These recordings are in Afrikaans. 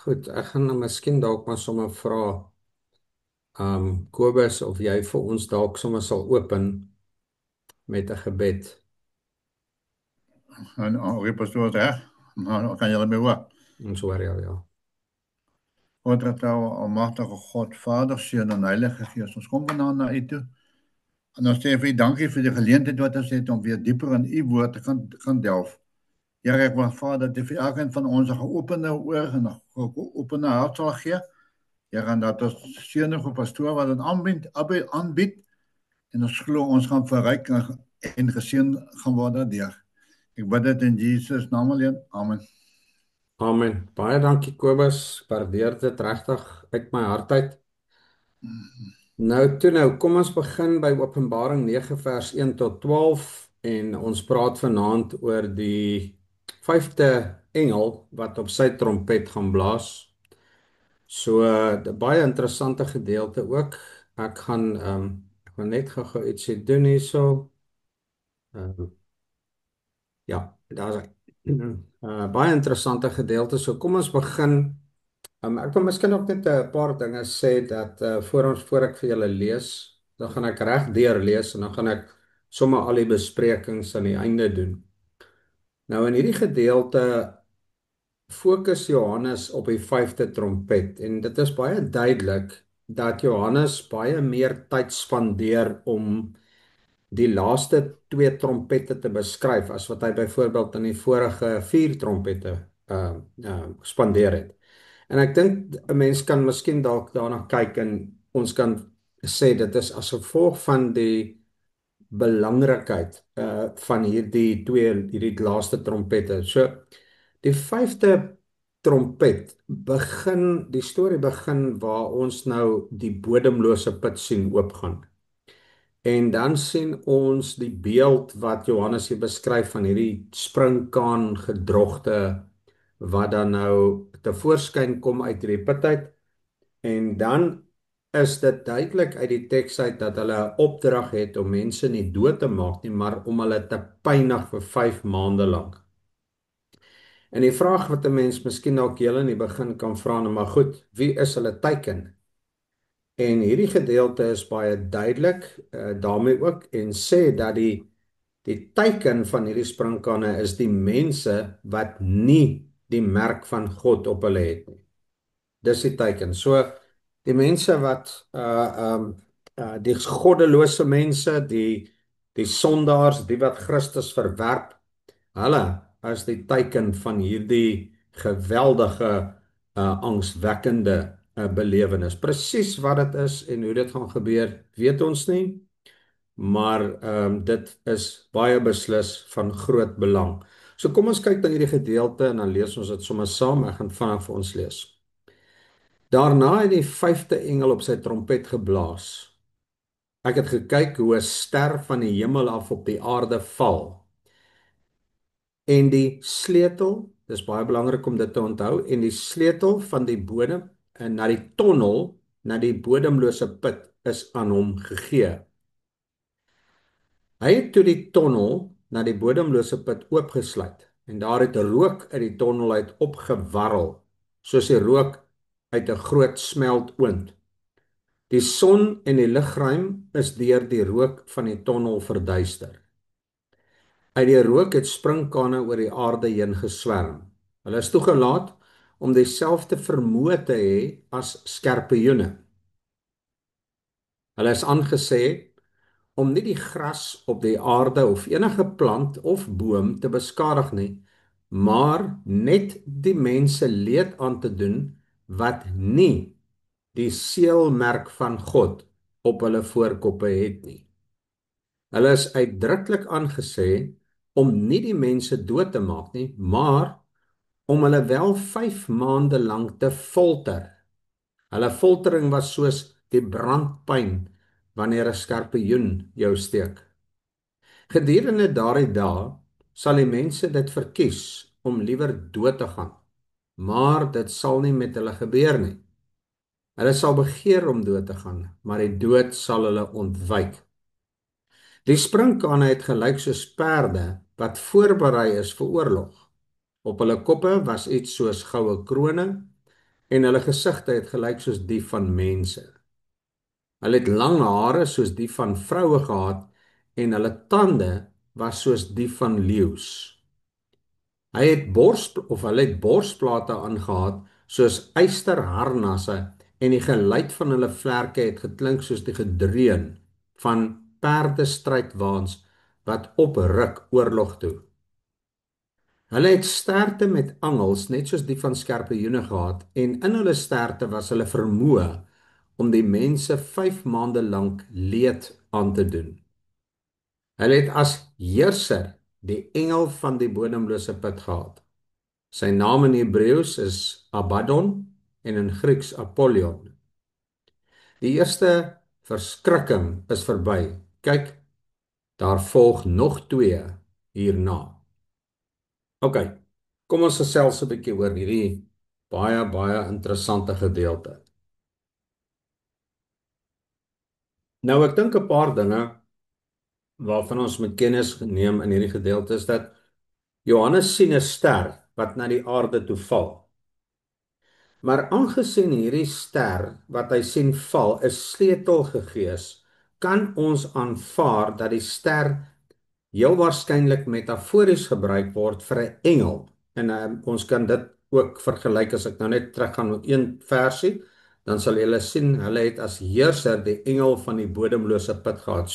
Goed, ek gaan nou miskien dalk maar sommer vra, Kobus, of jy vir ons dalk sommer sal open met 'n gebed. En riep pastoor reg, maar kan julle my hoor? Ons hoor jou, ja. Voortgetrouwe, almagtige God, Vader, Seun en Heilige Gees, ons kom vanaand na U toe. En ons sê vir U dankie vir die geleentheid wat ons het om weer dieper in U woord te gaan delf. Here, ek wil Vader dat U vir elkeen van ons 'n geopende oor en 'n geopende hart sal gee. Here, en dat ons seënige pastoor wat dit aanbied en ons glo ons gaan verryk en geseën gaan word daardeur. Ek bid dit in Jesus naam alleen. Amen. Amen. Baie dankie, Kobus. Ek waardeer dit regtig uit my hart uit. Nou, kom ons begin by Openbaring 9 vers 1 tot 12 en ons praat vanaand oor die vyfde engel wat op sy trompet gaan blaas. So, 'n baie interessante gedeelte ook. Ek gaan net gou-gou ietsie doen hierso. Uh, ja, daar's 'n baie interessante gedeelte. So kom ons begin. Ek wil miskien ook net 'n paar dinge sê dat voor ek vir julle lees, dan gaan ek reg deur lees en dan gaan ek sommer al die besprekings aan die einde doen. Nou in hierdie gedeelte fokus Johannes op die vyfde trompet en dit is baie duidelik dat Johannes baie meer tyd spandeer om die laaste twee trompette te beskryf as wat hy byvoorbeeld in die vorige vier trompette spandeer het. En ek dink 'n mens kan miskien dalk daarna kyk en ons kan sê dit is as gevolg van die belangrikheid van hierdie laaste trompette. So die vyfde trompet begin, die storie begin waar ons nou die bodemlose put sien oopgaan. En dan sien ons die beeld wat Johannes hier beskryf van hierdie springkaan gedrogte wat dan nou tevoorskyn kom uit hierdie put uit. En dan is dit duidelik uit die teks uit dat hulle 'n opdrag het om mense nie dood te maak nie, maar om hulle te pynig vir 5 maande lank. En die vraag wat 'n mens miskien dalk heel in die begin kan vra, nou maar goed, wie is hulle teiken? En hierdie gedeelte is baie duidelik daarmee ook en sê dat die teiken van hierdie sprinkane is die mense wat nie die merk van God op hulle het nie. Dis die teiken. So die mense wat die goddelose mense, die sondaars, die wat Christus verwerp, hulle is die teiken van hierdie geweldige angswekkende belewenis. Presies wat dit is en hoe dit gaan gebeur, weet ons nie, maar dit is baie beslis van groot belang. So kom ons kyk na hierdie gedeelte en dan lees ons dit sommer saam. Ek gaan vinnig vir ons lees. Daarna het die vyfde engel op sy trompet geblaas. Ek het gekyk hoe 'n ster van die hemel af op die aarde val. En die sleutel, dis baie belangrik om dit te onthou, en die sleutel van die bodem en na die tonnel, na die bodemlose put is aan hom gegee. Hy het toe die tonnel na die bodemlose put oopgesluit en daar het rook uit die tonnel uit opgewarrel, soos die rook uit 'n groot smeltoond. Die son en die ligruim is deur die rook van die tonnel verduister. Uit die rook het sprinkane oor die aarde heen geswerm. Hulle is toegelaat om dieselfde vermoë te hê as skorpioene. Hulle is aangesê om nie die gras op die aarde of enige plant of boom te beskadig nie, maar net die mense leed aan te doen wat nie die seelmerk van God op hulle voorkoppe het nie. Hulle is uitdruklik aangesê om nie die mense dood te maak nie, maar om hulle wel 5 maande lank te folter. Hulle foltering was soos die brandpyn wanneer 'n skorpioen jou steek. Gedurende daardie dae sal die mense dit verkies om liewer dood te gaan, maar dit sal nie met hulle gebeur nie. Hulle sal begeer om dood te gaan, maar die dood sal hulle ontwyk. Die sprinkane het gelyk soos perde wat voorberei is vir oorlog. Op hulle koppe was iets soos goue krones en hulle gesigte het gelyk soos die van mense. Hulle het lang hare soos die van vroue gehad en hulle tande was soos die van leeu's. Hulle het borsplate aangehad soos ysterharnasse en die geluid van hulle vlerke het geklink soos die gedreun van perdestrydwaans wat opruk oorlog toe. Hulle het sterte met angels net soos die van skorpioene gehad en in hulle sterte was hulle vermoë om die mense 5 maande lank leed aan te doen. Hulle het as heerser die engel van die bodemlose put gehad. Sy naam in Hebreëus is Abaddon en in Grieks Apollyon. Die eerste verskrikking is verby. Kyk, daar volg nog 2 hierna. OK. Kom ons gesels 'n bietjie oor hierdie baie interessante gedeelte. Nou ek dink 'n paar dinge waarvan ons moet kennis neem in hierdie gedeelte is dat Johannes sien 'n ster wat na die aarde toe val. Maar aangesien hierdie ster wat hy sien val 'n sleutel gegee is, kan ons aanvaar dat die ster heel waarskynlik metafories gebruik word vir 'n engel. En ons kan dit ook vergelyk as ek nou net teruggaan met een versie, dan sal julle sien hulle het as heerser die engel van die bodemlose put gehad.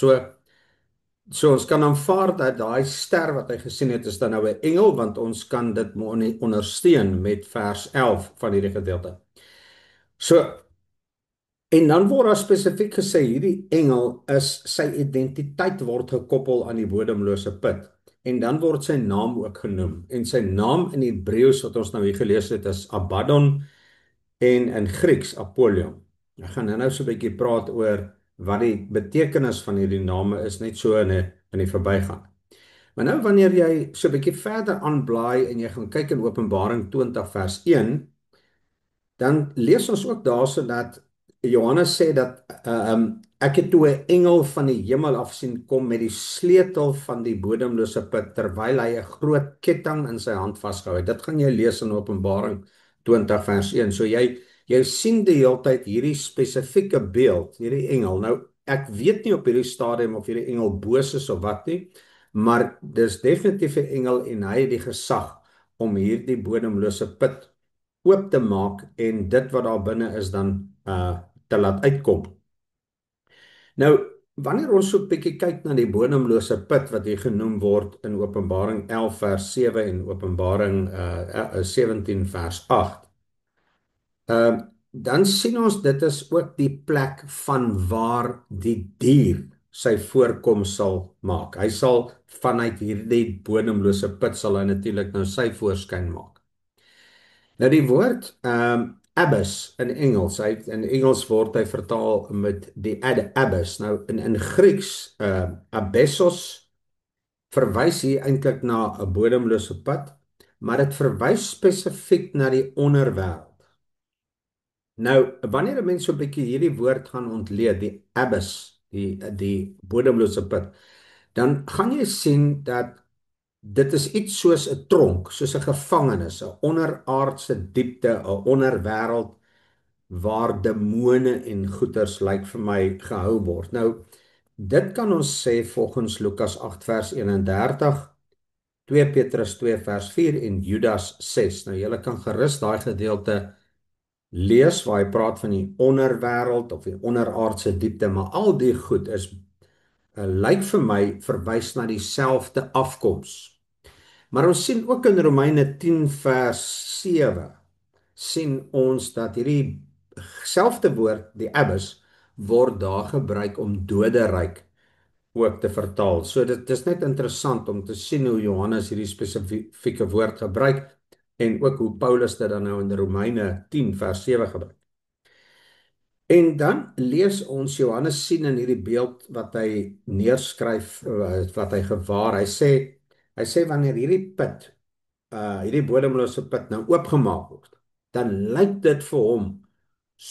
So ons kan aanvaar dat daai ster wat hy gesien het is dan nou 'n engel want ons kan dit ondersteun met vers 11 van hierdie gedeelte. So en dan word daar spesifiek gesê hierdie engel is sy identiteit word gekoppel aan die bodemlose put. En dan word sy naam ook genoem. En sy naam in Hebreëus wat ons nou hier gelees het is Abaddon en in Grieks Apollyon. Ek gaan nou so 'n bietjie praat oor wat die betekenis van hierdie name is net so in die verbygaan. Maar nou wanneer jy so 'n bietjie verder aanblaai en jy gaan kyk in Openbaring 20 vers 1, dan lees ons ook daarso dat Johannes sê dat ek het toe 'n engel van die hemel af sien kom met die sleutel van die bodemlose put terwyl hy 'n groot ketting in sy hand vasgehou het. Dit gaan jy lees in Openbaring 20 vers 1. So jy sien die hele tyd hierdie spesifieke beeld, hierdie engel. Nou ek weet nie op hierdie stadium of hierdie engel boos is of wat nie, maar dis definitief 'n engel en hy het die gesag om hierdie bodemlose put oop te maak en dit wat daar binne is dan te laat uitkom. Nou, wanneer ons so 'n bietjie kyk na die bodemlose put wat hier genoem word in Openbaring 11 vers 7 en Openbaring 17 vers 8, dan sien ons dit is ook die plek van waar die dier sy voorkoms sal maak. Hy sal vanuit hierdie bodemlose put sal hy natuurlik nou sy voorskyn maak. Nou die woord abyss in Engels, in Engels word hy vertaal met die abyss. Nou in Grieks abyssos verwys hier eintlik na 'n bodemlose put, maar dit verwys spesifiek na die onderwêreld. Nou wanneer 'n mens so 'n bietjie hierdie woord gaan ontleed, die abyss, die bodemlose put, dan gaan jy sien dat dit is iets soos 'n tronk, soos 'n gevangenis, 'n onderaardse diepte, 'n onderwêreld waar demone en goeters lyk vir my gehou word. Nou, dit kan ons sê volgens Lukas 8 vers 31, 2 Petrus 2 vers 4 en Judas 6. Nou, julle kan gerus daai gedeelte lees waar hy praat van die onderwêreld of die onderaardse diepte, maar al die goed is lyk vir my verwys na dieselfde afkoms. Maar ons sien ook in Romeine 10 vers 7 sien ons dat hierdie selfde woord, die abyss, word daar gebruik om doderyk ook te vertaal. So dit is net interessant om te sien hoe Johannes hierdie spesifieke woord gebruik en ook hoe Paulus dit dan nou in Romeine 10 vers 7 gebruik. En dan lees ons Johannes sien in hierdie beeld wat hy neerskryf, wat hy gewaar. Hy sê wanneer hierdie put hierdie bodemlose put nou oopgemaak word, dan lyk dit vir hom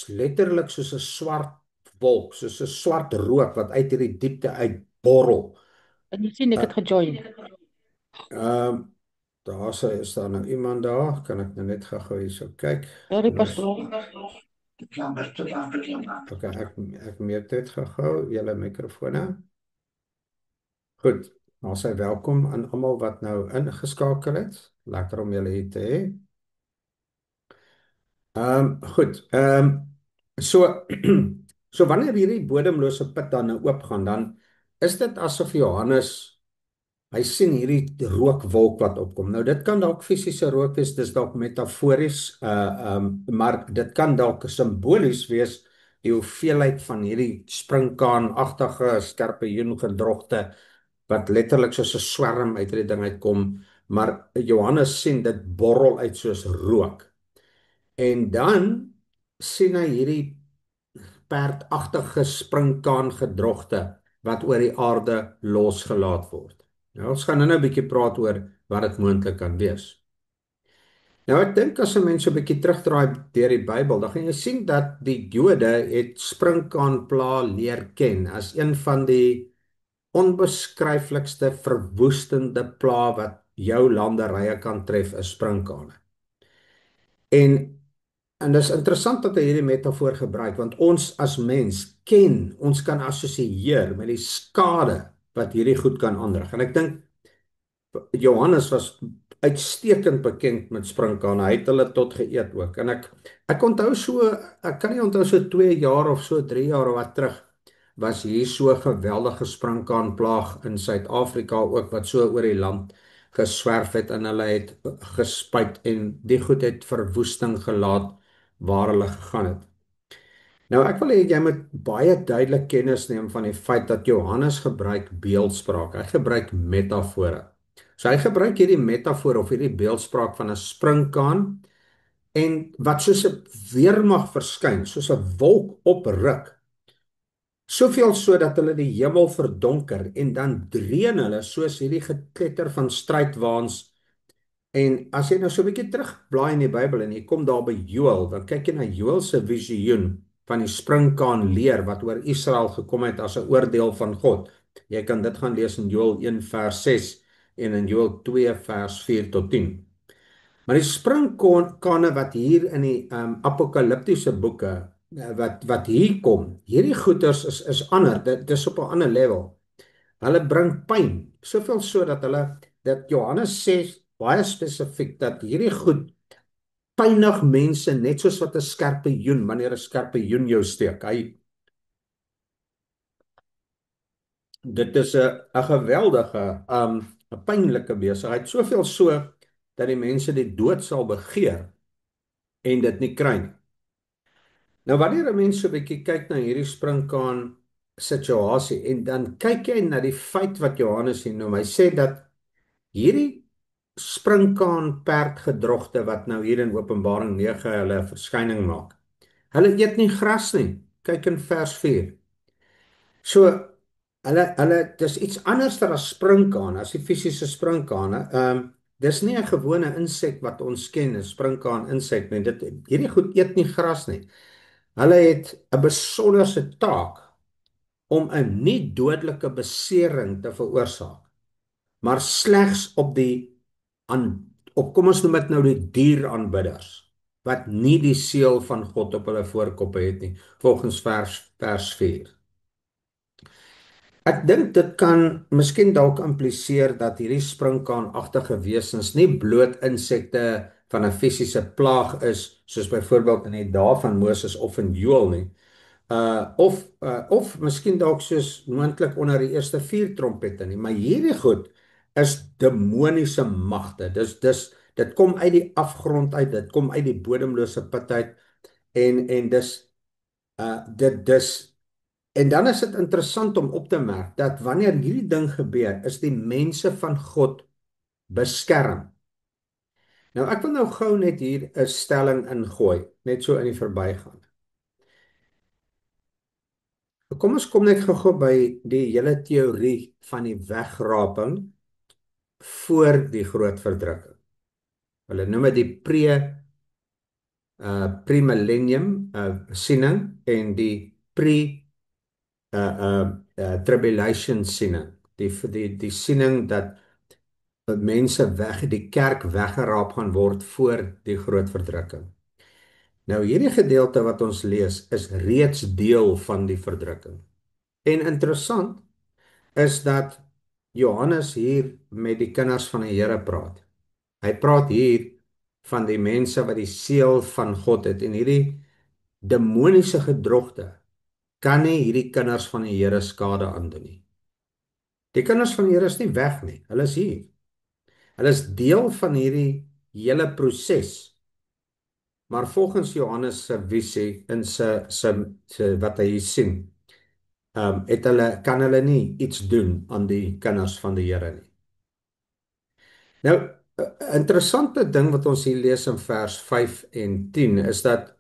letterlik soos 'n swart wolk, soos 'n swart rook wat uit hierdie diepte uitborrel. En jy sien ek Uh, het gejoin. Ehm Is daar nou iemand daar? Kan ek nou net gou hierso kyk? Sorry, Los. pastoor. Okay, ek meet dit gou julle mikrofone. Goed. Nou sê welkom aan almal wat nou ingeskakel het. Lekker om julle hier te hê. Goed. So so wanneer hierdie bodemlose put dan nou oopgaan, dan is dit asof Johannes hy sien hierdie rookwolk wat opkom. Nou dit kan dalk fisiese rook wees, dis dalk metafories, maar dit kan dalk simbolies wees die hoeveelheid van hierdie sprinkaanagtige skorpioen gedrogte wat letterlik soos 'n swerm uit hierdie ding uitkom, maar Johannes sien dit borrel uit soos rook. En dan sien hy hierdie perdagtige sprinkaan gedrogte wat oor die aarde losgelaat word. Nou ons gaan nou 'n bietjie praat oor wat dit moontlik kan wees. Nou ek dink as 'n mens so 'n bietjie terugdraai deur die Bybel, dan gaan jy sien dat die Jode het sprinkaanpla leer ken as een van die onbeskryflikste verwoestende pla wat jou landerye kan tref, is sprinkane. En En dis interessant dat hy hierdie metafoor gebruik, want ons as mens ons kan assosieer met die skade wat hierdie goed kan aanrig. En ek dink Johannes was uitstekend bekend met sprinkane. Hy het hulle tot geëet ook. En ek onthou ek kan nie onthou so 2 jaar of so 3 jaar of wat terug was hier so 'n geweldige sprinkaanplaag in Suid-Afrika ook wat so oor die land geswerf het en hulle het gespuit en die goed het verwoesting gelaat waar hulle gegaan het. Nou ek wil hê jy moet baie duidelik kennis neem van die feit dat Johannes gebruik beeldspraak. Hy gebruik metafore. So hy gebruik hierdie metafoor of hierdie beeldspraak van 'n sprinkaan en wat soos 'n weermag verskyn, soos 'n wolk opruk. Soveel so dat hulle die hemel verdonker en dan dreun hulle soos hierdie gekletter van strydwaans. En as jy nou so 'n bietjie terugblaai in die Bybel en jy kom daar by Joël, dan kyk jy na Joël se visioen van die sprinkaan leer wat oor Israel gekom het as 'n oordeel van God. Jy kan dit gaan lees in Joël 1 vers 6 en in Joël 2 vers 4 tot 10. Maar die sprinkane wat hier in die apokaliptiese boeke wat hier kom, hierdie goeters is ander, dit is op 'n ander level. Hulle bring pyn, soveel so dat Johannes sê baie spesifiek dat hierdie goed pynig mense net soos wat 'n skorpioen, wanneer 'n skorpioen jou steek. Dit is 'n geweldige 'n pynlike besigheid, soveel so dat die mense die dood sal begeer en dit nie kry nie. Nou wanneer 'n mens so 'n bietjie kyk na hierdie sprinkaan situasie en dan kyk jy na die feit wat Johannes hier noem, hy sê dat hierdie sprinkaan perdgedrogte wat nou hier in Openbaring 9 hulle verskyning maak. Hulle eet nie gras nie. Kyk in vers 4. So dis iets anders as sprinkane, as die fisiese sprinkane. Dis nie 'n gewone insek wat ons ken, 'n sprinkaan insek nie. Hierdie goed eet nie gras nie. Hulle het 'n besonderse taak om 'n nie dodelike besering te veroorsaak, maar slegs op kom ons noem dit nou die dieraanbidders wat nie die seël van God op hulle voorkoppe het nie, volgens vers 4. Ek dink dit kan miskien dalk impliseer dat hierdie sprinkaanagtige wesens nie bloot insekte van 'n fisiese plaag is, soos byvoorbeeld in die dae van Moses of in Joël nie. Of miskien dalk soos moontlik onder die eerste 4 trompette nie, maar hierdie goed is demoniese magte. Dit kom uit die afgrond uit, dit kom uit die bodemlose put uit en dit dis en dan is dit interessant om op te merk dat wanneer hierdie ding gebeur, is die mense van God beskerm. Nou ek wil nou gou net hier 'n stelling ingooi, net so in die verbygaan. Kom ons kom net gou by die hele teorie van die wegraping voor die groot verdrukking. Hulle noem dit die premillennium siening en die tribulation siening. Die siening dat mense weg, die kerk weggeraap gaan word voor die groot verdrukking. Nou hierdie gedeelte wat ons lees is reeds deel van die verdrukking. En interessant is dat Johannes hier met die kinders van die Here praat. Hy praat hier van die mense wat die seël van God het en hierdie demoniese gedrogte kan nie hierdie kinders van die Here skade aandoen nie. Die kinders van die Here is nie weg nie. Hulle is hier. Hulle is deel van hierdie hele proses. Maar volgens Johannes se visie in sy wat hy hier sien, kan hulle nie iets doen aan die kinders van die Here nie. Nou, 'n interessante ding wat ons hier lees in vers 5 en 10 is dat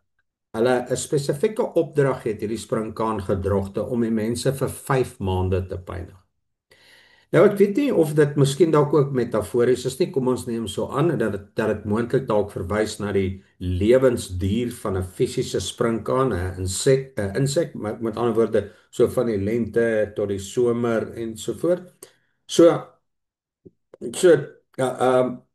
hulle 'n spesifieke opdrag het hierdie sprinkaan gedrogte om die mense vir 5 maande te pynig. Nou ek weet nie of dit miskien dalk ook metafories is nie, kom ons neem so aan dat dit moontlik dalk verwys na die lewensduur van 'n fisiese sprinkaan, 'n insek, met ander woorde, so van die lente tot die somer en so voort. So so ja,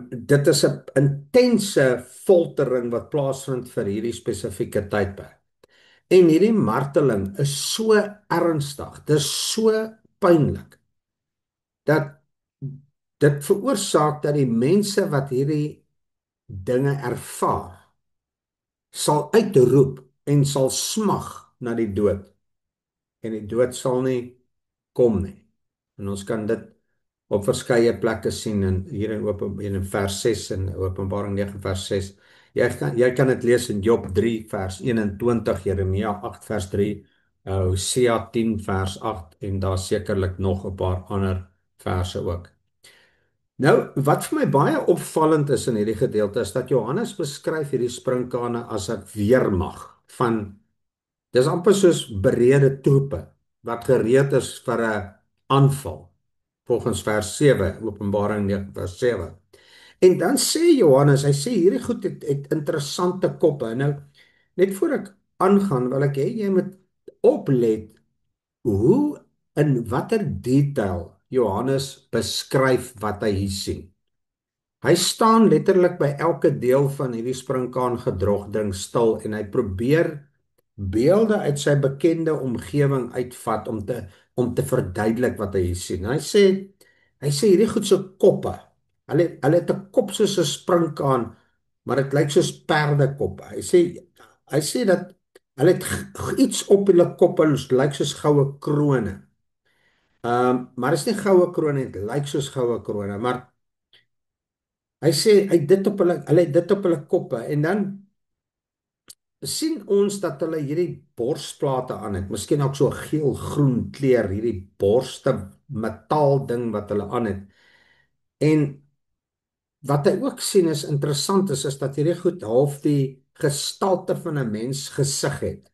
dit is 'n intense foltering wat plaasvind vir hierdie spesifieke tydperk. En hierdie marteling is so ernstig, dit is so pynlik dat dit veroorsaak dat die mense wat hierdie dinge ervaar, sal uitroep en sal smag na die dood. En die dood sal nie kom nie. En ons kan dit op verskeie plekke sien hier in vers 6 en Openbaring 9 vers 6. Jy kan dit lees in Job 3 vers 21, Jeremia 8 vers 3, Hosea 10 vers 8 en daar sekerlik nog 'n paar ander verse ook. Nou, wat vir my baie opvallend is in hierdie gedeelte is dat Johannes beskryf hierdie sprinkane as 'n weermag van dis amper soos berede troepe wat gereed is vir 'n aanval. Volgens vers 7, Openbaring 9 vers 7. En dan sê Johannes, hy sê hierdie goed het interessante koppe. Nou, net voor ek aangaan, wil ek hê jy moet oplet hoe in watter detail Johannes beskryf wat hy hier sien. Hy staan letterlik by elke deel van hierdie sprinkaan gedrogding stil en hy probeer beelde uit sy bekende omgewing uitvat om te verduidelik wat hy hier sien. Hy sê hierdie goed se koppe. Hulle het 'n kop soos 'n sprinkaan, maar dit lyk soos perdekoppe. Hy sê dat hulle het iets op hulle koppe wat lyk soos goue krone. Maar dit is nie goue krone nie, dit lyk soos goue krone, maar hy sê hulle het dit op hulle koppe en dan sien ons dat hulle hierdie borsplate aan het. Miskien ook so 'n geel-groen kleur, hierdie borste metaal ding wat hulle aan het. En wat hy ook sien is interessant is dat hierdie goed half die gestalte van 'n mens gesig het.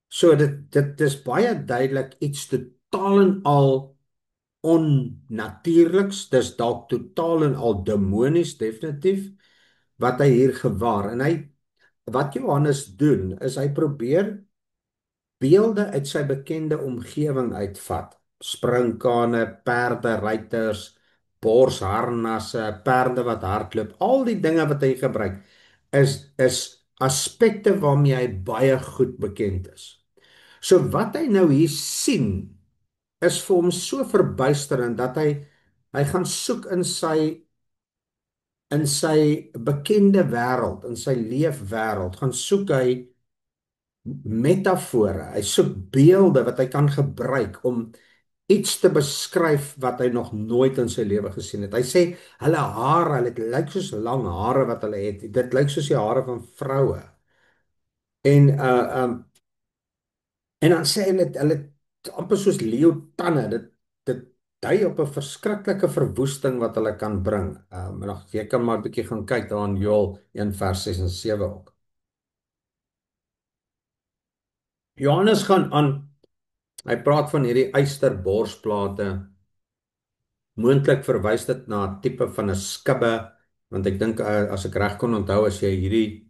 So dit is baie duidelik iets totaal en al onnatuurliks, dis dalk totaal en al demonies definitief wat hy hier gewaar. En wat Johannes doen is hy probeer beelde uit sy bekende omgewing uitvat. Sprinkane, perde, ruiters, borsharnasse, perde wat hardloop, al die dinge wat hy gebruik is aspekte waarmee hy baie goed bekend is. So wat hy nou hier sien is vir hom so verbuisterend dat hy gaan soek in sy bekende wêreld, in sy leefwêreld, gaan soek hy metafore, hy soek beelde wat hy kan gebruik om iets te beskryf wat hy nog nooit in sy lewe gesien het. Hy sê hulle hare, dit lyk soos lang hare wat hulle het. Dit lyk soos die hare van vroue. En en dan sê hulle amper soos leeutande. Dit dui op 'n verskriklike verwoesting wat hulle kan bring. Maar jy kan maar 'n bietjie gaan kyk daar in Joël 1 vers 6 en 7 ook. Johannes gaan aan. Hy praat van hierdie ysterborsplate. Moontlik verwys dit na 'n tipe van 'n skibbe, want ek dink as ek reg kon onthou as jy hierdie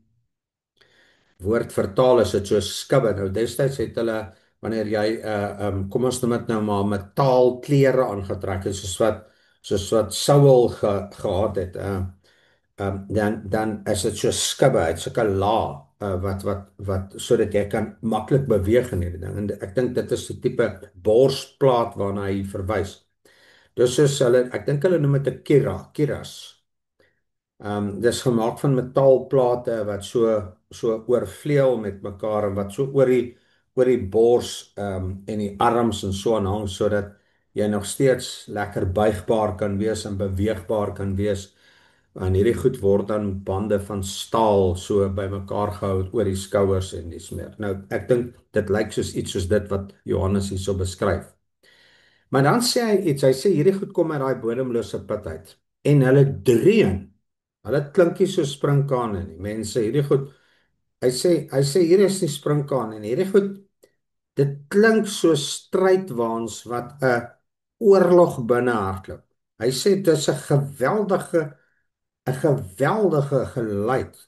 woord vertaal is dit so skibbe. Nou destyds het hulle wanneer jy kom ons noem dit nou maar metaalklere aangetrek het soos wat soos wat Saul gehad het. Dan is dit so skubbe uit sulke laag wat sodat jy kan maklik beweeg in hierdie ding. En ek dink dit is die tipe borsplaat waarna hy verwys. Dis soos hulle, ek dink hulle noem dit 'n kiras. Dis gemaak van metaalplate wat so oorvleuel met mekaar en wat so oor die bors en die arms en so aan hang sodat jy nog steeds lekker buigbaar kan wees en beweegbaar kan wees. En hierdie goed word dan bande van staal so bymekaar gehou oor die skouers en dis meer. Nou ek dink dit lyk soos iets soos dit wat Johannes hierso beskryf. Maar dan sê hy iets, hy sê hierdie goed kom uit daai bodemlose put uit en hulle dreun. Hulle klink nie so sprinkane nie. Mense, hierdie goed, hy sê hier is nie sprinkane nie. Hierdie goed, dit klink so strydwaans wat 'n oorlog binne hardloop. Hy sê dit is 'n geweldige geluid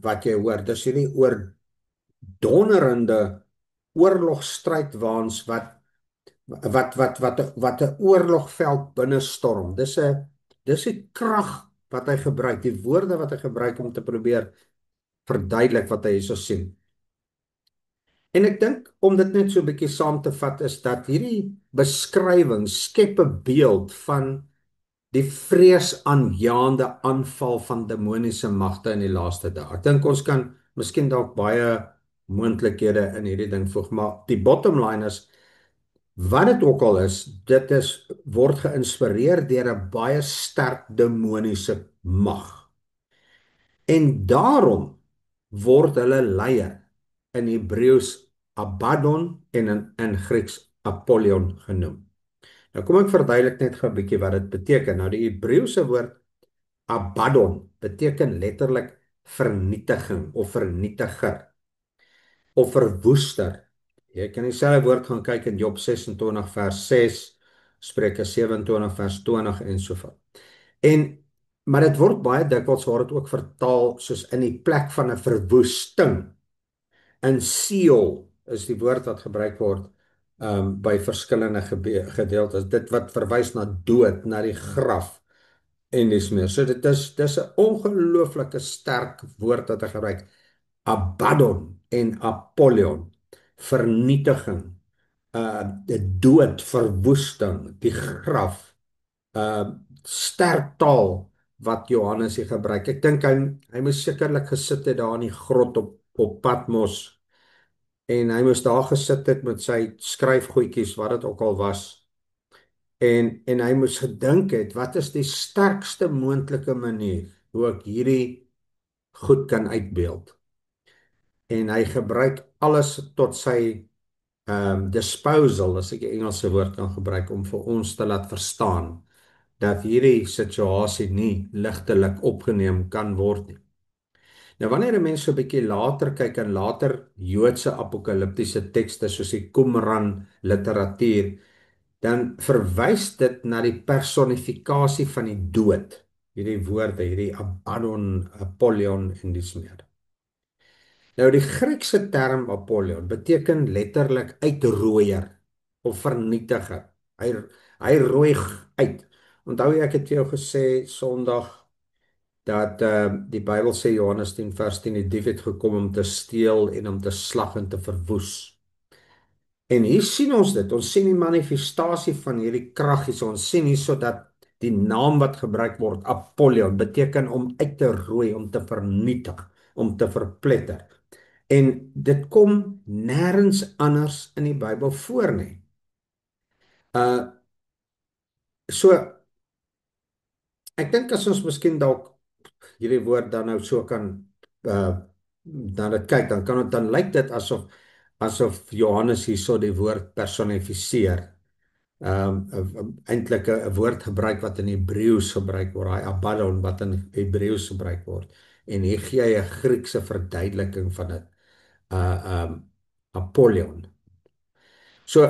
wat jy hoor. Dis hierdie oordonderende oorlogstrydwaans wat 'n oorlogveld binne storm. Dis 'n krag wat hy gebruik, die woorde wat hy gebruik om te probeer verduidelik wat hy hierso sien. En ek dink om dit net so 'n bietjie saam te vat is dat hierdie beskrywing skep 'n beeld van die vreesaanjaende aanval van demoniese magte in die laaste dae. Ek dink ons kan miskien dalk baie moontlikhede in hierdie ding voeg, maar die bottom line is wat dit ook al is, word geïnspireer deur 'n baie sterk demoniese mag. En daarom word hulle leier in Hebreëus Abaddon en in Grieks Apollyon genoem. Nou kom ek verduidelik net gou 'n bietjie wat dit beteken. Nou die Hebreëse woord Abaddon beteken letterlik vernietiging of vernietiger of verwoester. Jy kan dieselfde woord gaan kyk in Job 26 vers 6, Spreuke 27 vers 20 en so voort. Maar dit word baie dikwels word dit ook vertaal soos in die plek van 'n verwoesting. In Seol is die woord wat gebruik word by verskillende gedeeltes. Dit wat verwys na dood, na die graf en dis meer. So dis 'n ongelooflike sterk woord wat hy gebruik. Abaddon en Apollyon, vernietiging, die dood, verwoesting, die graf, sterk taal wat Johannes hier gebruik. Ek dink hy moes sekerlik gesit het daar in die grot op Patmos en hy moes daar gesit het met sy skryfgoedjies wat dit ook al was. En hy moes gedink het, wat is die sterkste moontlike manier hoe ek hierdie goed kan uitbeeld? En hy gebruik alles tot sy disposal, as ek die Engelse woord kan gebruik, om vir ons te laat verstaan dat hierdie situasie nie ligtelik opgeneem kan word nie. Nou wanneer 'n mens so 'n bietjie later kyk en later Joodse apokaliptiese tekste soos die Qumran literatuur, dan verwys dit na die personifikasie van die dood. Hierdie woorde, hierdie Abaddon, Apollyon en dis meer. Nou die Griekse term Apollyon beteken letterlik uitrooier of vernietiger. Hy rooi uit. Onthou ek het vir jou gesê Sondag dat die Bybel sê Johannes 10 vers 10 die dief het gekom om te steel en om te slag en te verwoes. En hier sien ons dit. Ons sien die manifestasie van hierdie krag hier. Ons sien hierso dat die naam wat gebruik word Apollyon beteken om uit te rooi, om te vernietig, om te verpletter. En dit kom nêrens anders in die Bybel voor nie. So ek dink as ons miskien dalk hierdie woord dan nou so kan uh dan dit kyk, dan lyk dit asof Johannes hierso die woord personifiseer. Eintlik 'n woord gebruik wat in Hebreëus gebruik word, daai Abaddon wat in Hebreëus gebruik word. En hier gee hy 'n Griekse verduideliking van dit. Apollyon. So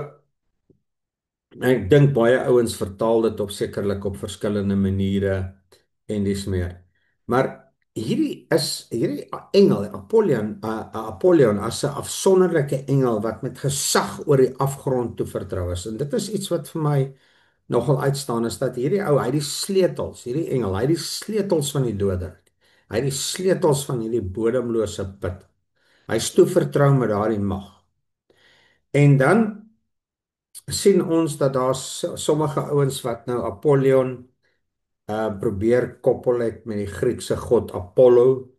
ek dink baie ouens vertaal dit sekerlik op verskillende maniere en dis meer. Maar hierdie engel, Apollyon as 'n afsonderlike engel wat met gesag oor die afgrond toe vertrou is. En dit is iets wat vir my nogal uitstaan is dat hierdie ou, hy het die sleutels, hierdie engel, hy het die sleutels van die doderyk. Hy het die sleutels van hierdie bodemlose put. Hy is toevertrou met daardie mag. En dan sien ons dat daar sommige ouens wat nou Apollyon probeer koppel het met die Griekse god Apollo,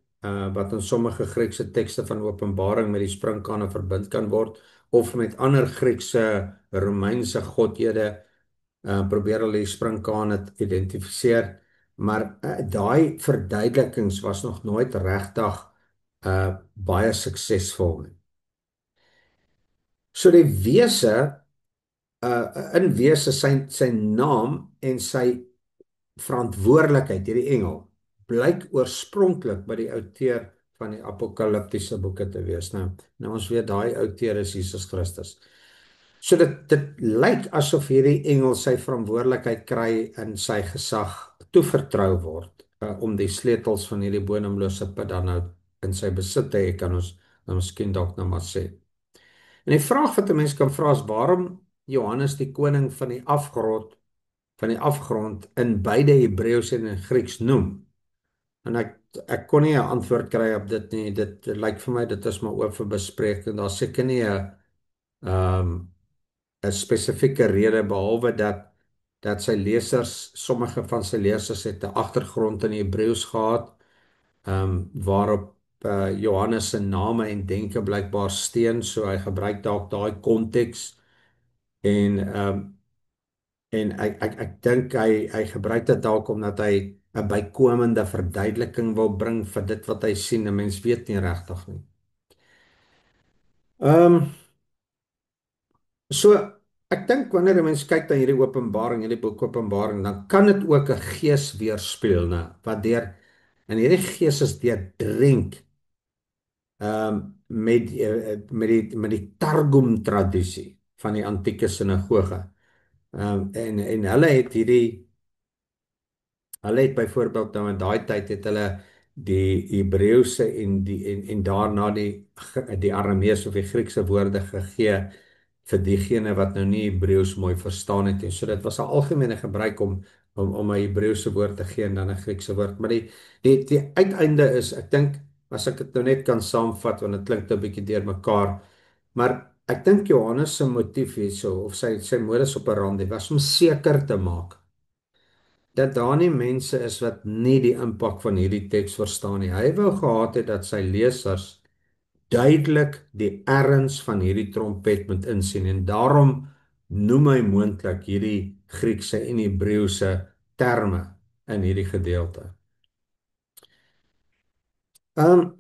wat in sommige Griekse tekste van Openbaring met die sprinkane verbind kan word, of met ander Griekse Romeinse godhede probeer hulle die sprinkane identifiseer, maar daai verduidelikings was nog nooit regtig baie suksesvol nie. So die wese in wese sy naam en sy verantwoordelikheid, hierdie engel, blyk oorspronklik by die outeur van die apokaliptiese boeke te wees. Nou ons weet daai outeur is Jesus Christus. So dit lyk asof hierdie engel sy verantwoordelikheid kry in sy gesag toevertrou word om die sleutels van hierdie bodemlose put dan nou in sy besit te hê, kan ons nou miskien dalk nou maar sê. En die vraag wat 'n mens kan vra is waarom Johannes die koning van die afgrond in beide Hebreëus en in Grieks noem. En ek kon nie 'n antwoord kry op dit nie. Dit lyk vir my dit is maar oop vir bespreking. Daar's seker nie 'n 'n spesifieke rede behalwe dat sy lesers, sommige van sy lesers het 'n agtergrond in Hebreëus gehad, waarop Johannes se name en denke blykbaar steun, so hy gebruik dalk daai konteks en en ek dink hy gebruik dit dalk omdat hy 'n bykomende verduideliking wil bring vir dit wat hy sien. 'n Mens weet nie regtig nie. Ehm so ek dink wanneer 'n mens kyk na hierdie Openbaring, hierdie boek Openbaring, dan kan dit ook 'n gees weerspieël, né? Wat deur en hierdie gees is deurdrink met die Targum tradisie van die antieke sinagoge. En hulle het byvoorbeeld nou in daai tyd het hulle die Hebreëse en daarna die Arameese of die Griekse woorde gegee vir diegene wat nou nie Hebreëus mooi verstaan het nie. So dit was 'n algemene gebruik om 'n Hebreëse woord te gee en dan 'n Griekse woord. Maar die uiteinde is, ek dink, as ek dit nou net kan saamvat want dit klink 'n bietjie deurmekaar, maar ek dink Johannes se motief hierso of sy modus operandi was om seker te maak dat daar nie mense is wat nie die impak van hierdie teks verstaan nie. Hy wou gehad het dat sy lesers duidelik die erns van hierdie trompet moet insien en daarom noem hy moontlik hierdie Griekse en Hebreëse terme in hierdie gedeelte. Um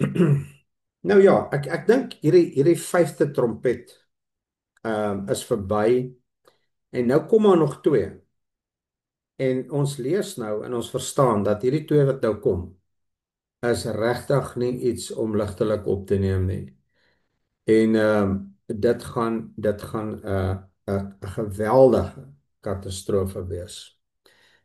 nou ja, ek dink hierdie vyfde trompet is verby en nou kom maar nog twee. En ons lees nou en ons verstaan dat hierdie twee wat nou kom is regtig nie iets om ligtelik op te neem nie. En dit gaan 'n geweldige katastrofe wees.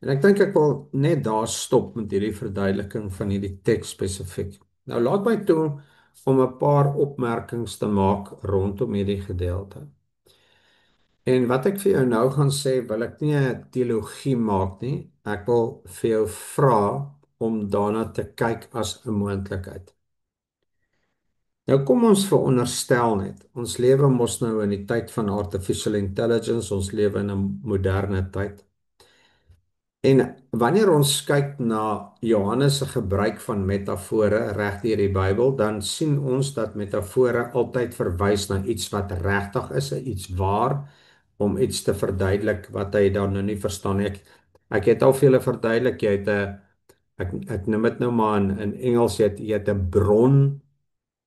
En ek dink ek wil net daar stop met hierdie verduideliking van hierdie teks spesifiek. Nou laat my toe om 'n paar opmerkings te maak rondom hierdie gedeelte. En wat ek vir jou nou gaan sê, wil ek nie 'n teologie maak nie. Ek wil vir jou vra om daarna te kyk as 'n moontlikheid. Nou kom ons veronderstel net. Ons lewe mos nou in die tyd van artificial intelligence, ons lewe in 'n moderne tyd. En wanneer ons kyk na Johannes se gebruik van metafore reg deur die Bybel, dan sien ons dat metafore altyd verwys na iets wat regtig is, iets waar om iets te verduidelik wat hy dan nou nie verstaan nie. Ek het al vir julle verduidelik, jy het 'n ek noem dit nou maar in Engels, jy het 'n bron.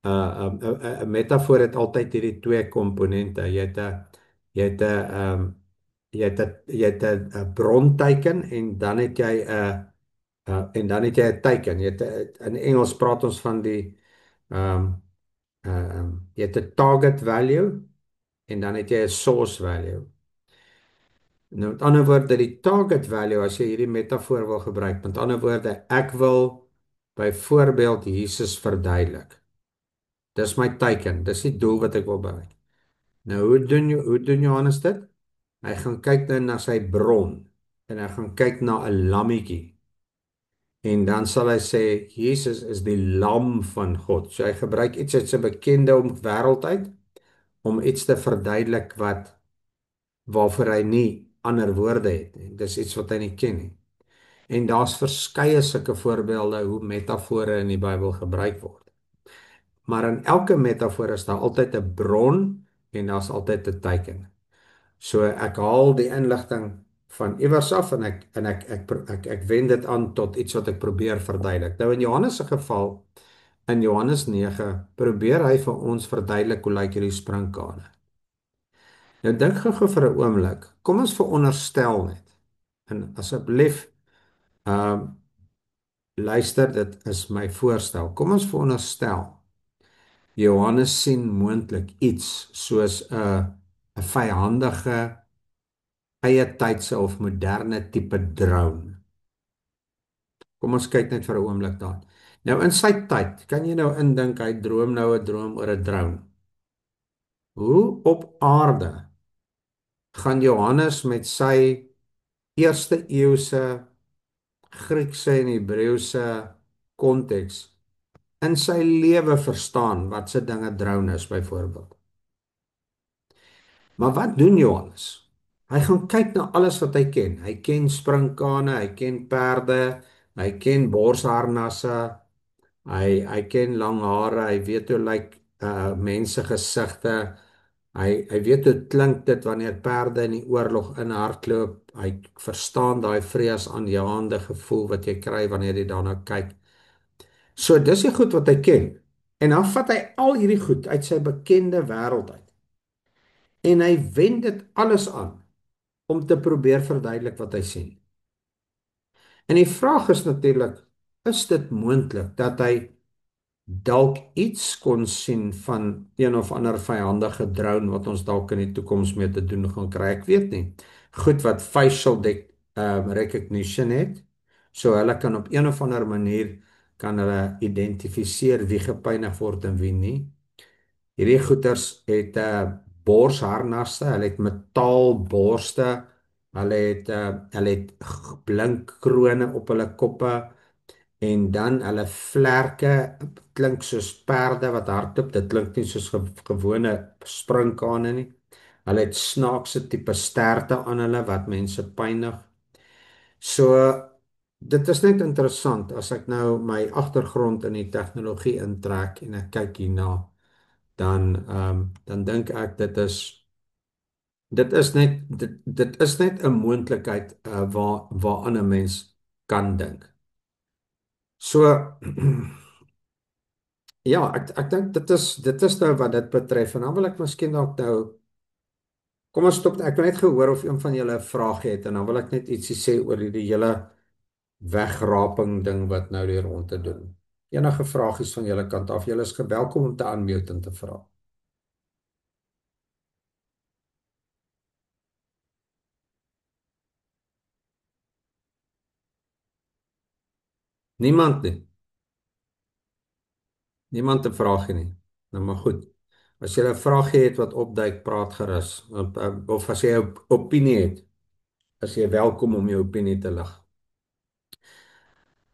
'n metafoor het altyd hierdie twee komponente. Jy het 'n bronteiken en dan het jy 'n teiken. In Engels praat ons van die ehm jy het 'n target value en dan het jy 'n source value. Nou met ander woorde, die target value, as jy hierdie metafoor wil gebruik, met ander woorde, ek wil byvoorbeeld Jesus verduidelik. Dis my teiken, dis die doel wat ek wil bereik. Nou hoe doen Johannes dit? Hy gaan kyk nou na sy bron en hy gaan kyk na 'n lammetjie. En dan sal hy sê Jesus is die lam van God. So hy gebruik iets uit sy bekende wêreld uit om iets te verduidelik waarvoor hy nie ander woorde het nie. Dis iets wat hy nie ken nie. En daar's verskeie sulke voorbeelde hoe metafore in die Bybel gebruik word. Maar in elke metafoor is daar altyd 'n bron en daar's altyd 'n teken. So ek haal die inligting van iewers af en ek wend dit aan tot iets wat ek probeer verduidelik. Nou in Johannes se geval, in Johannes 9, probeer hy vir ons verduidelik hoe lyk hierdie sprinkane. Nou dink gou vir 'n oomblik. Kom ons veronderstel net. En asseblief, ehm luister, dit is my voorstel. Kom ons veronderstel Johannes sien moontlik iets soos 'n vyhandige eie tydse of moderne tipe drone. Kom ons kyk net vir 'n oomblik daar. Nou in sy tyd, kan jy nou indink hy droom nou 'n droom oor 'n drone. Hoe op aarde gaan Johannes met sy eerste eeuse Griekse en Hebreëse konteks in sy lewe verstaan wat se dinge drone is byvoorbeeld? Maar wat doen Johannes? Hy gaan kyk na alles wat hy ken. Hy ken sprinkane, hy ken perde, hy ken borsharnasse, hy ken lang hare, hy weet hoe lyk mense gesigte. Hy weet hoe klink dit wanneer perde in die oorlog inhardloop. Hy verstaan daai vreesaanjaende gevoel wat jy kry wanneer jy daarna kyk. So dis die goed wat hy ken. En dan vat hy al hierdie goed uit sy bekende wêreld uit. En hy wend dit alles aan om te probeer verduidelik wat hy sien. En die vraag is natuurlik, is dit moontlik dat hy dalk iets kon sien van een of ander vyhandige drone wat ons dalk in die toekoms mee te doen gaan kry? Ek weet nie. Goed wat facial recognition het, so hulle kan op een of ander manier kan hulle identifiseer wie gepynig word en wie nie. Hierdie goeters het borsharnasse, hulle het metaalborste, hulle het blink krone op hulle koppe en dan hulle vlerke klink soos perde wat hardloop. Dit klink nie soos gewone sprinkane nie. Hulle het snaakse tipe sterte aan hulle wat mense pynig. So dit is net interessant as ek nou my agtergrond in die tegnologie intrek en ek kyk hierna, dan dink ek dit is net 'n moontlikheid waaraan 'n mens kan dink. So ja, ek dink dit is nou wat dit betref. En dan wil ek miskien dalk nou, kom ons stop. Ek wil net gehoor of een van julle 'n vraag het en dan wil ek net ietsie sê oor hierdie hele wegraping ding wat nou hier rond te doen. Enige vragies van julle kant af, julle is gewelkom om te unmute en te vra. Niemand nie. Niemand 'n vraagie nie. Nou maar goed. As jy 'n vraagie het wat opduik, praat gerus. Of as jy 'n opinie het, as jy welkom om jou opinie te lig.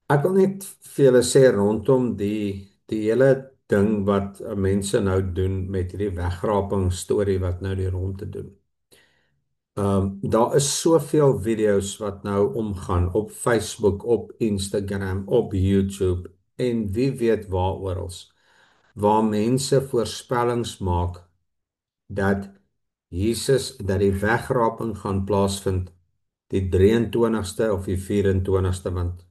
Ek wil net vir julle sê rondom die hele ding wat mense nou doen met hierdie wegraping storie wat nou die rond te doen. Daar is soveel video's wat nou omgaan op Facebook, op Instagram, op YouTube en wie weet waar oral, waar mense voorspellings maak dat dat die wegraping gaan plaasvind die 23ste of die 24ste, want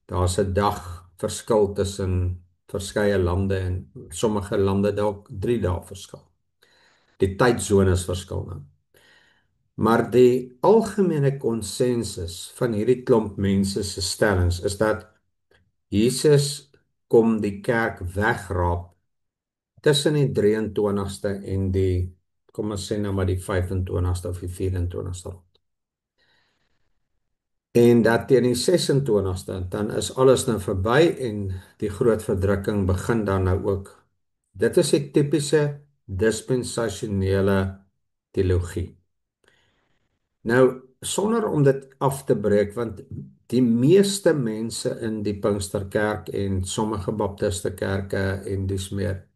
daar's 'n dag verskil tussen verskeie lande en sommige lande dalk 3 dae verskil. Die tydsones verskil nou. Maar die algemene konsensus van hierdie klomp mense se stellings is dat Jesus kom die kerk wegraap tussen die 23ste en die, kom ons sê nou maar die 25ste of die 24ste. En dat teen die 26ste, dan is alles nou verby en die groot verdrukking begin dan nou ook. Dit is 'n tipiese dispensasionele teologie. Nou, sonder om dit af te breek, want die meeste mense in die Pinksterkerk en sommige Baptiste kerke en dis meer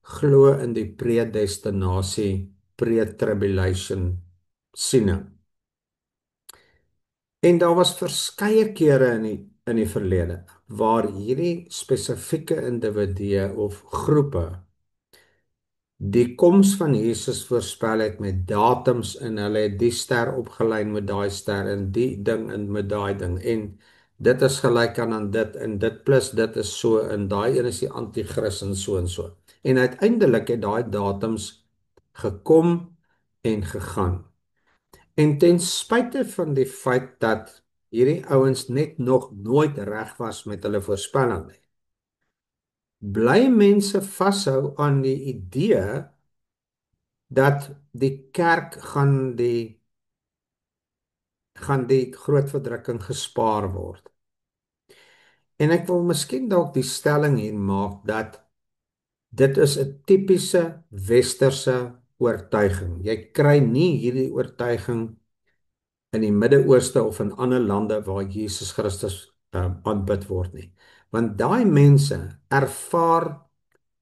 glo in die predestinasie, pre-tribulation siening. En daar was verskeie kere in die verlede waar hierdie spesifieke individue of groepe die koms van Jesus voorspel het met datums en hulle het die ster opgelyn met daai ster en die ding en met daai ding en dit is gelyk aan dit en dit plus dit is so en daai een is die anti-kris en so en so. En uiteindelik het daai datums gekom en gegaan. En ten spyte van die feit dat hierdie ouens net nog nooit reg was met hulle voorspelling nie, bly mense vashou aan die idee dat die kerk gaan die groot verdrukking gespaar word. En ek wil miskien dalk die stelling hier maak dat dit is 'n tipiese westerse oortuiging. Jy kry nie hierdie oortuiging in die Midde-Ooste of in ander lande waar Jesus Christus aanbid word nie. Want daai mense ervaar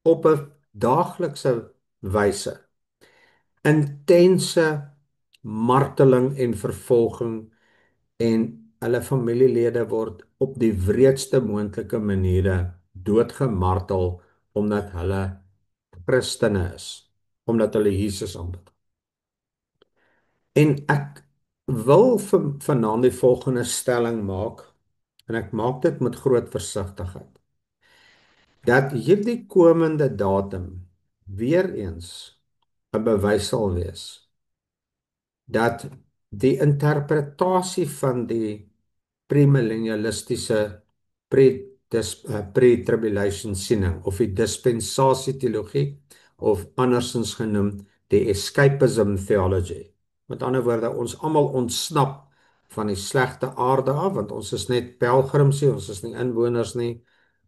op 'n daaglikse wyse intense marteling en vervolging en hulle familielede word op die wreedste moontlike maniere doodgemartel omdat hulle Christene is, omdat hulle Jesus aanbid. En ek wil vanaand die volgende stelling maak en ek maak dit met groot versigtigheid dat hierdie komende datum weer eens 'n bewys sal wees dat die interpretasie van die premillennialistiese pre-tribulation siening of die dispensasieteologie of andersins genoem die escapism theology. Met ander woorde, ons almal ontsnap van die slegte aarde af want ons is net pelgrims nie, ons is nie inwoners nie.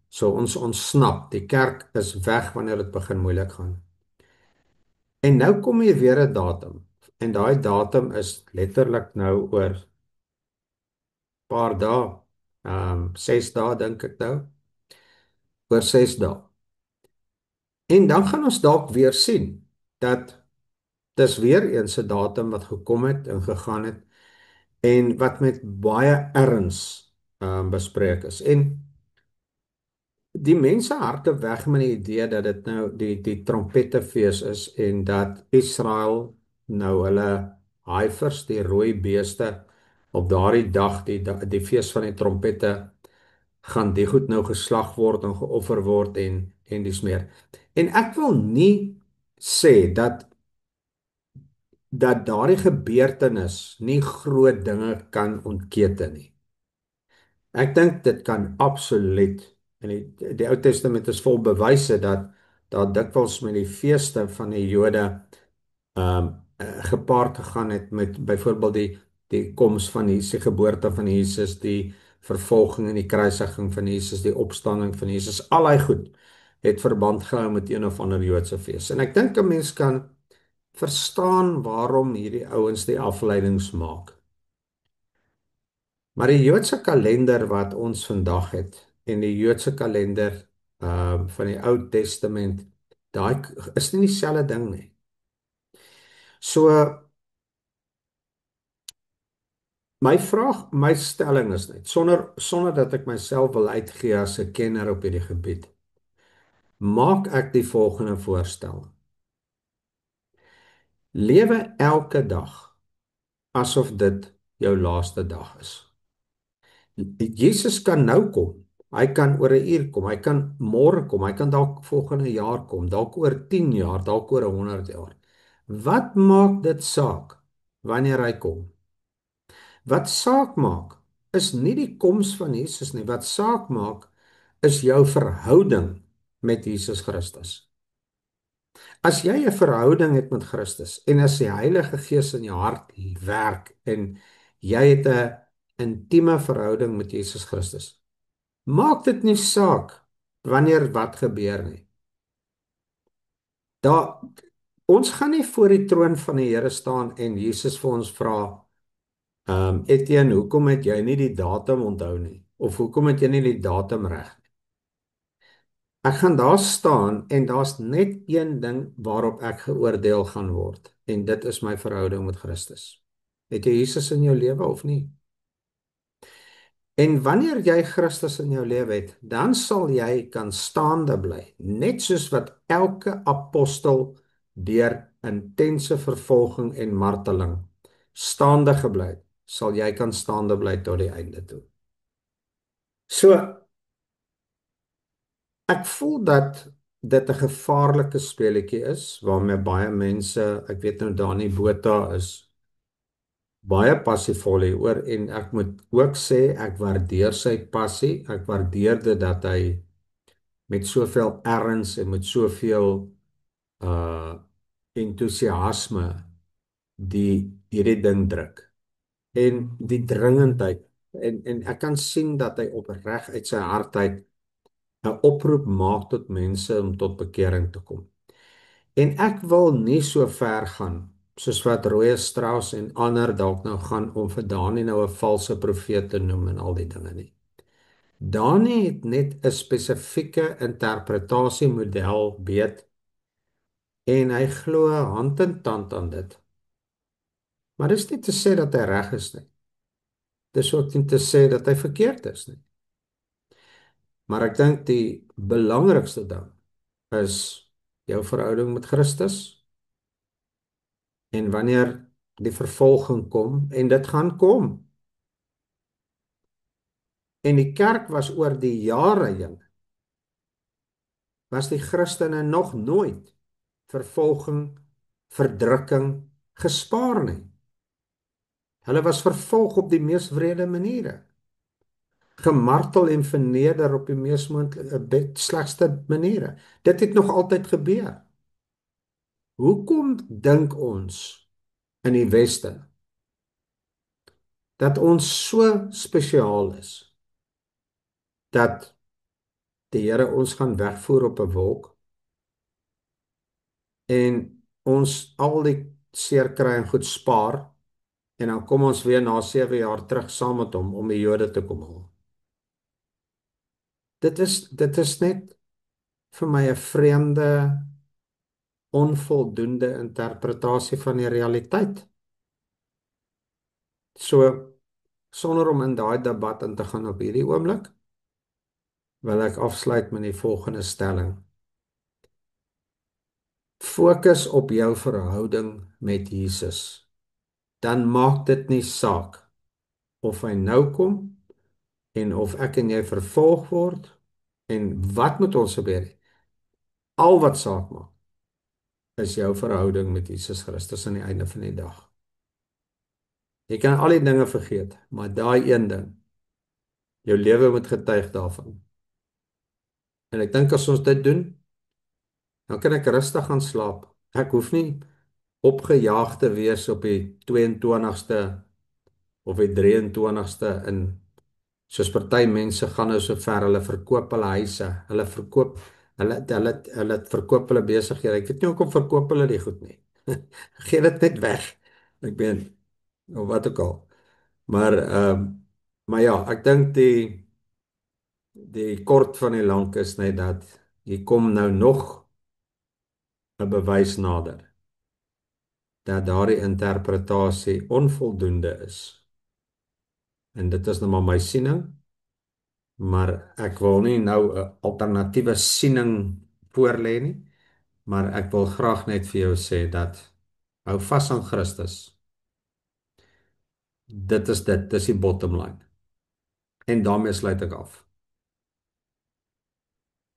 So ons ontsnap. Die kerk is weg wanneer dit begin moeilik gaan. En nou kom hier weer 'n datum. En daai datum is letterlik nou oor paar dae. 6 dae dink ek nou. Oor 6 dae. En dan gaan ons dalk weer sien dat dis weer eens 'n datum wat gekom het en gegaan het en wat met baie erns bespreek is. En die mense harte weg met die idee dat dit nou die trompetefees is en dat Israel nou hulle heifers, die rooi beeste op daardie dag die fees van die trompette gaan die goed nou geslag word en geoffer word en dis meer. En ek wil nie sê dat daardie gebeurtenis nie groot dinge kan ontketen nie. Ek dink dit kan absoluut en die Ou Testament is vol bewyse dat daar dikwels met die feeste van die Jode gepaard gegaan het met byvoorbeeld die koms van Jesus, die geboorte van Jesus, die vervolging en die kruisiging van Jesus, die opstanding van Jesus, al daai goed het verband gehou met een of ander Joodse fees. En ek dink 'n mens kan verstaan waarom hierdie ouens die afleidings maak. Maar die Joodse kalender wat ons vandag het en die Joodse kalender van die Ou Testament, daai is nie dieselfde ding nie. So my stelling is net sonder dat ek myself wil uitgee as 'n kenner op hierdie gebied, maak ek die volgende voorstel. Lewe elke dag asof dit jou laaste dag is. Jesus kan nou kom. Hy kan oor 'n uur kom, hy kan môre kom, hy kan dalk volgende jaar kom, dalk oor 10 jaar, dalk oor 100 jaar. Wat maak dit saak wanneer hy kom? Wat saak maak is nie die koms van Jesus nie. Wat saak maak is jou verhouding met Jesus Christus. As jy 'n verhouding het met Christus en as die Heilige Gees in jou hart werk en jy het 'n intieme verhouding met Jesus Christus, maak dit nie saak wanneer wat gebeur nie. Daar ons gaan nie voor die troon van die Here staan en Jesus vir ons vra, Etienne, hoekom het jy nie die datum onthou nie? Of hoekom het jy nie die datum reg nie? Ek gaan daar staan en daar's net een ding waarop ek geoordeel gaan word en dit is my verhouding met Christus. Het jy Jesus in jou lewe of nie? En wanneer jy Christus in jou lewe het, dan sal jy kan staande bly, net soos wat elke apostel deur intense vervolging en marteling staande gebly het, sal jy kan staande bly tot die einde toe. So, ek voel dat dit 'n gevaarlike speletjie is waarmee baie mense, ek weet nou Dani Botha is baie passievol hieroor en ek moet ook sê ek waardeer sy passie. Ek waardeer dit dat hy met soveel erns en met soveel uh entoesiasme hierdie ding druk. En die dringendheid en ek kan sien dat hy opreg uit sy hart uit 'n oproep maak tot mense om tot bekering te kom. En ek wil nie so ver gaan soos wat Roy Strauss en ander dalk nou gaan om vir Dani nou 'n valse profeet te noem en al die dinge nie. Dani het net 'n spesifieke interpretasiemodel weet en hy glo hand en tand aan dit. Maar dis nie te sê dat hy reg is nie. Dis ook nie te sê dat hy verkeerd is nie. Maar ek dink die belangrikste ding is jou verhouding met Christus en wanneer die vervolging kom en dit gaan kom. En die kerk was oor die jare heen was die Christene nog nooit vervolging, verdrukking gespaar nie. Hulle was vervolg op die mees wrede maniere. Gemartel en verneder op die mees moontlike slegste maniere. Dit het nog altyd gebeur. Hoekom dink ons in die Weste dat ons so spesiaal is dat die Here ons gaan wegvoer op 'n wolk en ons al die seer kry en goed spaar en dan kom ons weer na 7 jaar terug saam met hom om die Jode te kom haal. Dit is net vir my 'n vreemde onvoldoende interpretasie van die realiteit. So sonder om in daai debat in te gaan op hierdie oomblik, wil ek afsluit met die volgende stelling. Fokus op jou verhouding met Jesus. Dan maak dit nie saak of hy nou kom en of ek en jy vervolg word en wat moet ons gebeur? Al wat saak maak is jou verhouding met Jesus Christus aan die einde van die dag. Jy kan al die dinge vergeet, maar daai een ding, jou lewe moet getuig daarvan. En ek dink as ons dit doen, dan kan ek rustig gaan slaap. Ek hoef nie opgejaag te wees op die 22ste of die 23ste in soos party mense gaan nou so ver, hulle verkoop hulle huise, hulle verkoop hulle verkoop hulle besighede. Ek weet nie hoekom verkoop hulle die goed nie. Gee dit net weg. Ek meen of wat ook al. Maar maar ja, ek dink die kort van die lank is net dat hier kom nou nog 'n bewys nader dat daardie interpretasie onvoldoende is. En dit is nou maar my siening, maar ek wil nie nou 'n alternatiewe siening voorlê nie, maar ek wil graag net vir jou sê dat hou vas aan Christus. Dis die bottom line. En daarmee sluit ek af.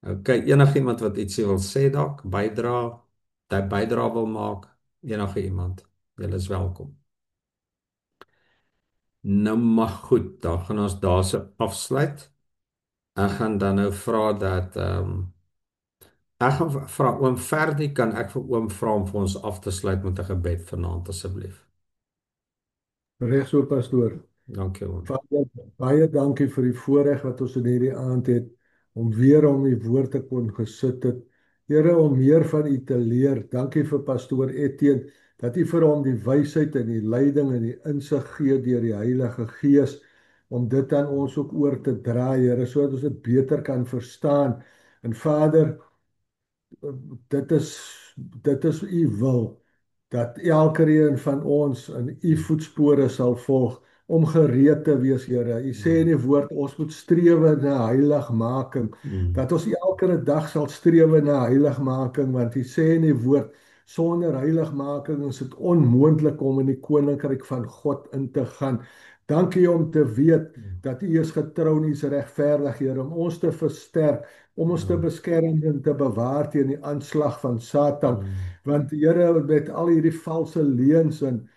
OK, enigiemand wat ietsie wil sê dalk, bydra, dat bydra wil maak, enige iemand, julle is welkom. Nou maar goed, dan gaan ons daarse afsluit. Ek gaan dan nou vra dat ek gaan vra oom Ferdi, kan ek vir oom vra om vir ons af te sluit met 'n gebed vanaand asseblief. Reg so, pastoor. Dankie oom. Vader, baie dankie vir die voorreg wat ons in hierdie aand het om weer om u woord te kon gesit het. Here, om meer van u te leer. Dankie vir pastoor Etienne dat U vir hom die wysheid en die leiding en die insig gee deur die Heilige Gees om dit aan ons ook oor te dra, Here, sodat ons dit beter kan verstaan. En Vader, dit is dit is U wil dat elke een van ons in U voetspore sal volg om gereed te wees, Here. U sê in die woord ons moet strewe na heiligmaking, Mm. dat ons elke dag sal strewe na heiligmaking, want U sê in die woord sonder heiligmaking is dit onmoontlik om in die koninkryk van God in te gaan. Dankie om te weet dat U is getrou en U is regverdig, Here, om ons te versterk, om ons te Ja. beskerm en te bewaar teen die aanslag van Satan. Mm. Want Here, met al hierdie valse leuns en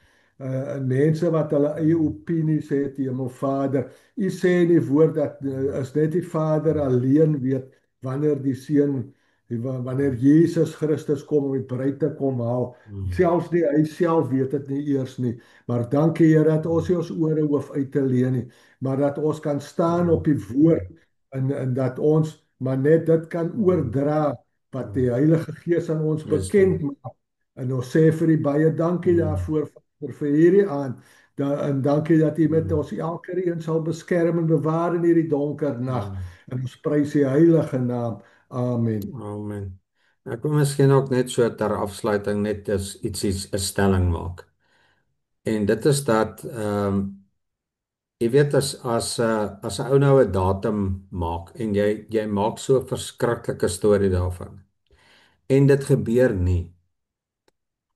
mense wat hulle eie opinies het, Hemel Vader, U sê in die woord dat is net die Vader alleen weet wanneer die Seun, wanneer Jesus Christus kom om die bruid te kom haal. Mm. Selfs nie hy self weet dit nie eers nie. Maar dankie Here dat ons nie ons ore hoef uit te leen nie, maar dat ons kan staan op die woord en dat ons maar net dit kan Mm. oordra wat die Mm. Heilige Gees aan ons Yes, bekend Lord. maak. En ons sê vir U baie dankie Mm. daarvoor vir hierdie aand. En dankie dat U met Mm. ons elke een sal beskerm en bewaar in hierdie donker nag. Mm. En ons prys U heilige naam. Amen. Amen. Ek wil miskien ook net so ter afsluiting net as ietsie 'n stelling maak. En dit is dat jy weet as 'n ou nou 'n datum maak en jy maak so 'n verskriklike storie daarvan en dit gebeur nie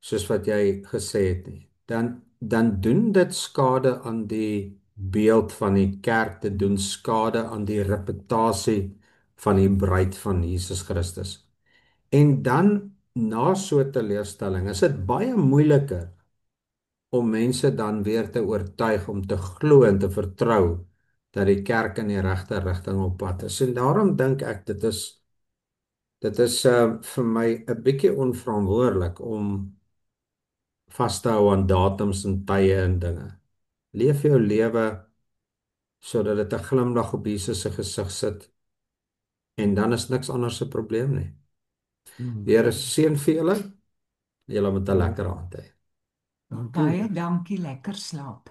soos wat jy gesê het nie, dan doen dit skade aan die beeld van die kerk, dit doen skade aan die reputasie van die bruid van Jesus Christus. En dan na so 'n teleurstelling is dit baie moeiliker om mense dan weer te oortuig om te glo en te vertrou dat die kerk in die regte rigting op pad is. En daarom dink ek dit is vir my 'n bietjie onverantwoordelik om vas te hou aan datums en tye en dinge. Leef jou lewe sodat dit 'n glimlag op Jesus se gesig sit en dan is niks anders 'n probleem nie. Die Here seën vir julle. Julle moet 'n Ja, lekker aand hê. dankie. Baie dankie, lekker slaap.